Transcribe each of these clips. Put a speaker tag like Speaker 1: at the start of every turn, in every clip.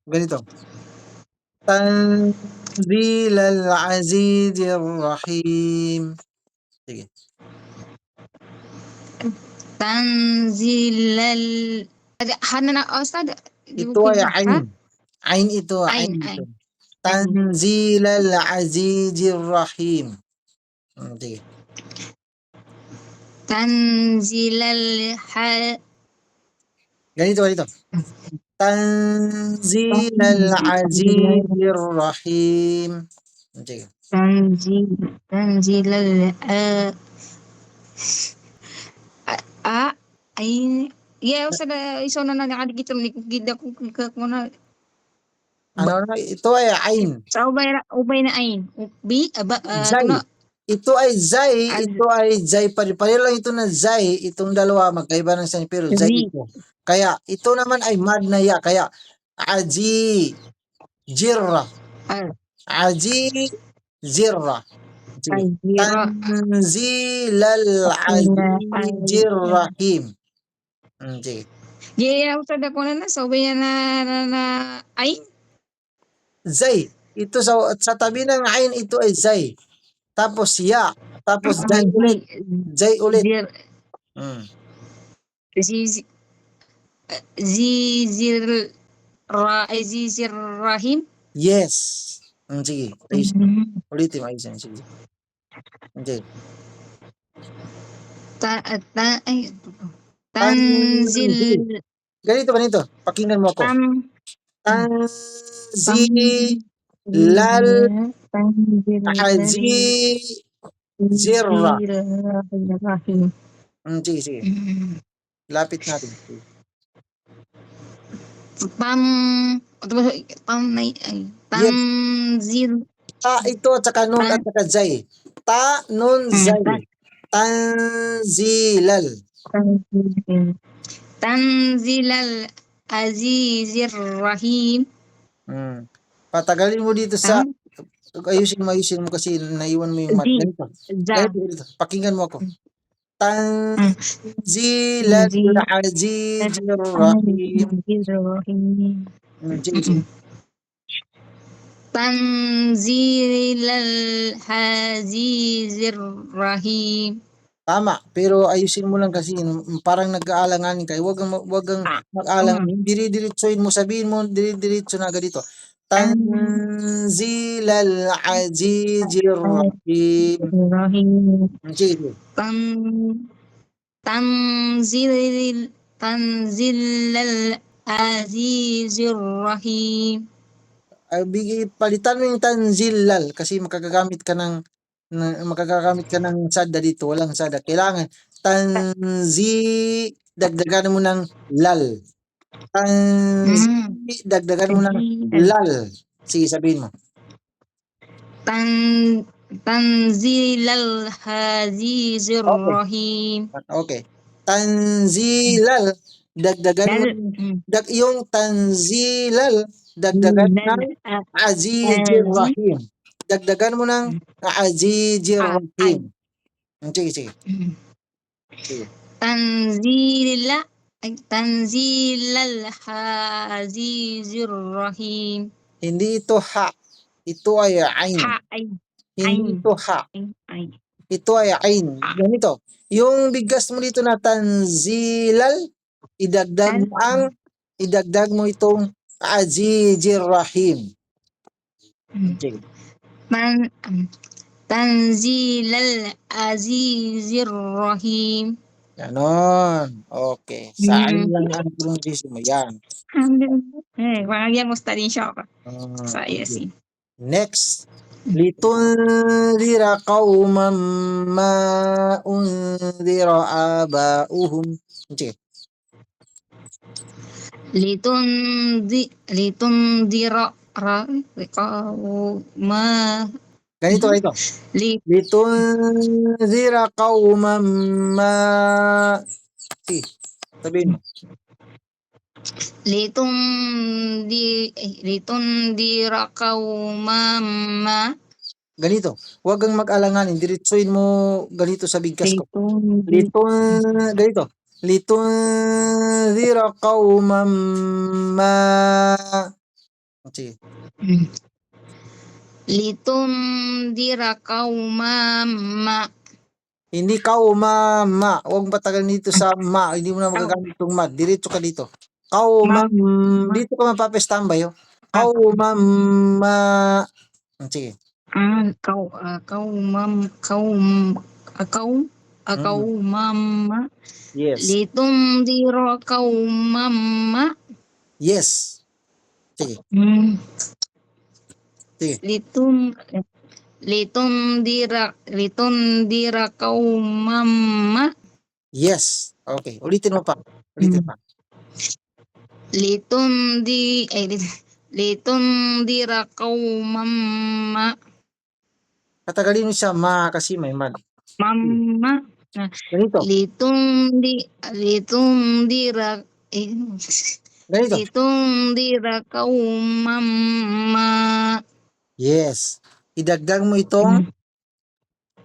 Speaker 1: Ganito. Tanzilal Azizir Rahim. Sige.
Speaker 2: Tanzilal hana na ustad.
Speaker 1: Ito ay ain. Ain ito, ain ito. Tanzilal Azizir Rahim. Sige.
Speaker 2: Tanzilal
Speaker 1: Ganito. Tanzilal Azizir Rahim. Sige.
Speaker 2: Tanzilal ay ya ustad iso na nakadikit ni gida ko kuna
Speaker 1: Ano na? Ito ay ain.
Speaker 2: sa ubay na ain. Bi
Speaker 1: Zay.
Speaker 2: kuno
Speaker 1: Ito ay zay pare lang ito na zay, itong dalawa magkaiba ng sign pero zay ito. Kaya ito naman ay mad na ya, kaya aji jirra. Aji jirra. Tanzilal azizir rahim. Sige.
Speaker 2: Yeah, usad ako na sa ubay na ain.
Speaker 1: Zay. Ito sa tabi ng ain ito ay zay. Tapos ya, tapos zay ulit. Zay ulit.
Speaker 2: Zizir rahim.
Speaker 1: Yes. Sige. Ulitin mo. Sige. Sige.
Speaker 2: Tanzil.
Speaker 1: Ganito. Pakinggan mo ako. Tanzilal azizirra. Sige. Lapit natin.
Speaker 2: Tanzil.
Speaker 1: Ito at saka nun at saka zay. Ta, nun, zay. Tanzilal.
Speaker 2: Tanzilal azizir rahim.
Speaker 1: Patagalin mo dito sa ayusin mo kasi naiwan mo yung mat. Ganito. Pakinggan mo ako. Tanzilal azizir rahim.
Speaker 2: Tanzilal azizir rahim.
Speaker 1: Tama, pero ayusin mo lang kasi parang nag-aalanganin kayo. Wag kang mag-aalanganin. Diretsuhin mo, sabihin mo, diretso na agad dito. Tanzilal azizir rahim. Sige.
Speaker 2: Tanzilal azizir rahim.
Speaker 1: Palitan mo yung tanzilal kasi makagagamit ka ng sada dito, walang sada. Kailangan dagdagan mo ng lal. Dagdagan mo ng lal. Sige, sabihin mo.
Speaker 2: Tanzilal azizir rahim.
Speaker 1: Okay. Tanzilal, dagdagan mo yung tanzilal, dagdagan ng azizir rahim. Dagdagan mo ng azizir rahim. Sige.
Speaker 2: Tanzilal azizir rahim.
Speaker 1: Hindi ito ha. Ito ay ain. Hindi ito ha. Ito ay ain. Ganito. Yung bigas mo dito na tanzilal, idagdag mo itong azizir rahim.
Speaker 2: Tanzilal azizir rahim.
Speaker 1: Ganon. Okay. Sa ain lang ang pronunciation mo. Yan.
Speaker 2: Wagyan mo study siya ako. Sa ISC.
Speaker 1: Next. Litunzira qawman ma unzira abauhum. Sige.
Speaker 2: Litundira qawman.
Speaker 1: Ganito. Litunzira qawman ma. Sige. Sabihin mo.
Speaker 2: Litundira qawman ma.
Speaker 1: Ganito. Huwag kang mag-alanganin. Diretsuhin mo ganito sa bigkas ko. Ganito. Litunzira qawman ma Sige.
Speaker 2: Litundira qaumam
Speaker 1: Hindi kaumama. Huwag patagal dito sa ma. Hindi mo na magagamit itong ma. Diretso ka dito. Kaumam. Dito ka mapapestambay. Oh. Kaumama. Sige.
Speaker 2: Qaumam
Speaker 1: Yes.
Speaker 2: litundira qaumam
Speaker 1: Yes. Sige. Sige.
Speaker 2: litundira qaumam
Speaker 1: Yes. Okay. Ulitin mo pa. Ulitin pa.
Speaker 2: litundira qaumam
Speaker 1: Patagalin mo siya ma kasi may mad.
Speaker 2: mamma
Speaker 1: Ganito.
Speaker 2: litundira
Speaker 1: Ganito.
Speaker 2: litundira qaumam
Speaker 1: Yes. Idagdag mo itong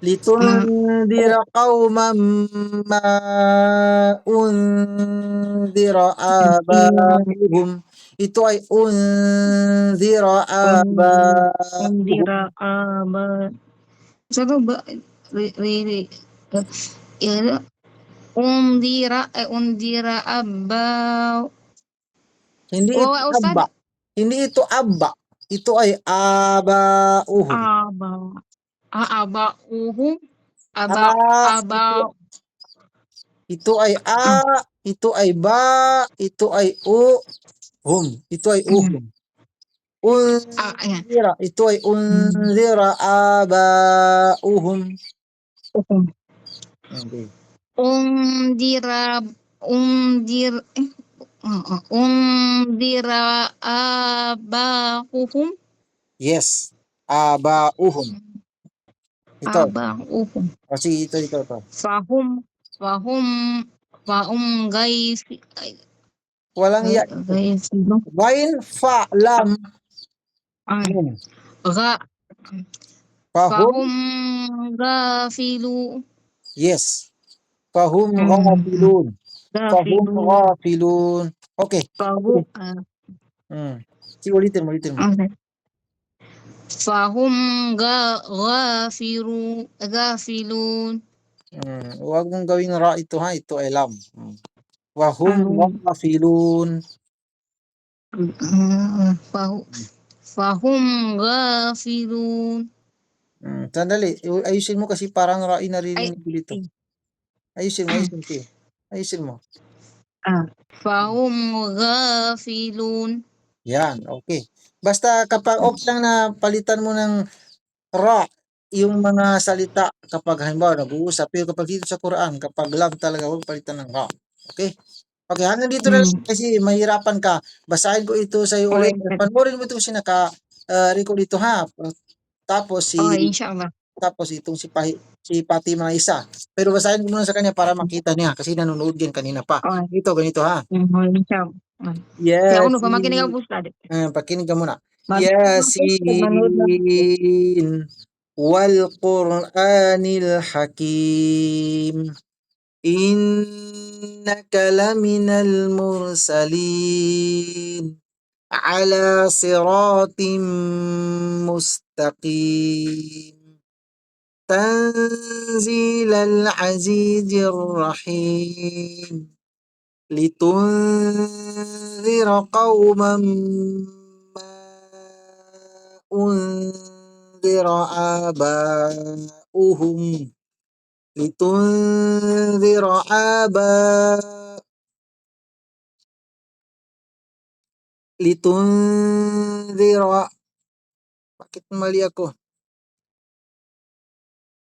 Speaker 1: litundira qauman ma undira abahum. Ito ay undira abahum.
Speaker 2: undira aba saka ba undira aba
Speaker 1: Hindi ito
Speaker 2: Ustad
Speaker 1: abba. Hindi ito abba. Ito ay abauhum.
Speaker 2: aba uhum aba
Speaker 1: Ito ay ito ay ba, ito ay hum. Ito ay uhum.
Speaker 2: ayan
Speaker 1: Unzira, ito ay unzira abauhum.
Speaker 2: uhum
Speaker 1: Okay.
Speaker 2: undira abahuhum
Speaker 1: Yes. Abauhum. Ito.
Speaker 2: abahuhum
Speaker 1: Kasi ito.
Speaker 2: fahum gaif
Speaker 1: Walang ya.
Speaker 2: gaifilun
Speaker 1: Wain fa lam hum.
Speaker 2: ga
Speaker 1: Fahum.
Speaker 2: fahum gafilu
Speaker 1: Yes. Fahum ghafilun. Fahum
Speaker 2: gafilu
Speaker 1: ghafilun. Okay.
Speaker 2: fahu
Speaker 1: Sige, ulitin mo.
Speaker 2: fahum gafilun
Speaker 1: Huwag mong gawing ra ito ha. Ito ay lam. Wahum ghafilun.
Speaker 2: fahum gafilun
Speaker 1: Sandali. Ayusin mo kasi parang ra narinig ko dito. Ayusin mo. Sige. Ayusin mo.
Speaker 2: fahum gafilun
Speaker 1: Yan. Okay. Basta kapag okay lang na palitan mo ng ra yung mga salita kapag halimbawa nag-uusap. Pero kapag dito sa Quran, kapag lam talaga, huwag palitan ng ra. Okay? Okay, hanggang dito na lang kasi mahirapan ka. Basahin ko ito sa iyo ulit. Panoorin mo ito kasi naka-record ito ha. Tapos
Speaker 2: inshallah
Speaker 1: itong si Fatima na isa. Pero basahin ko muna sa kanya para makita niya kasi nanonood yan kanina pa. Ganito ha.
Speaker 2: inshallah kaya ako pamakinig ako Ustad
Speaker 1: Pakinig ka muna. Yasin wal Qur'anil Hakim. Innaka laminal mursalin ala siratim mustaqim. Tanzilal azizir rahim. Litunzira qauman ma unzira abauhum. Litunzira bakit mali ako?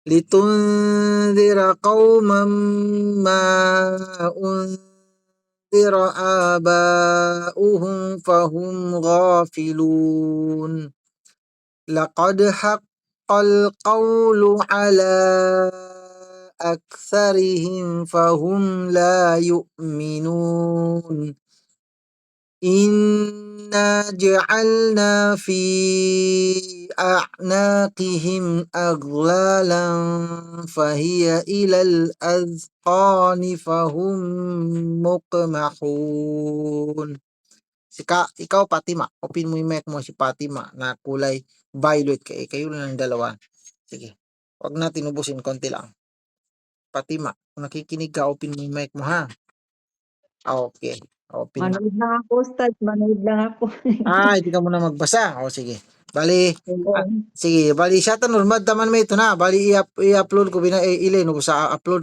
Speaker 1: Litunzira qauman ma unzira abauhum fahum ghafilun. Laqad haqqal qawlu ala aktharihim fahum la yu'minun. Inna ja'alna fi a'naqihim aghlalan fahiya ilal azqani fahum muqmahun. Ikaw, Fatima. Open mo yung mic mo si Fatima na kulay violet. Kayo lang ng dalawa. Sige. Huwag natin ubusin. Konti lang. Fatima, kung nakikinig ka, open mo yung mic mo, ha? Okay. Open na.
Speaker 2: Manood lang ako, Ustad. Manood lang ako.
Speaker 1: Hindi ka muna magbasa. Sige. Bali,
Speaker 2: Oo.
Speaker 1: sige. Bali, siya tanong, maddaman mo ito na. Bali, i-upload ko, ilay, no, sa upload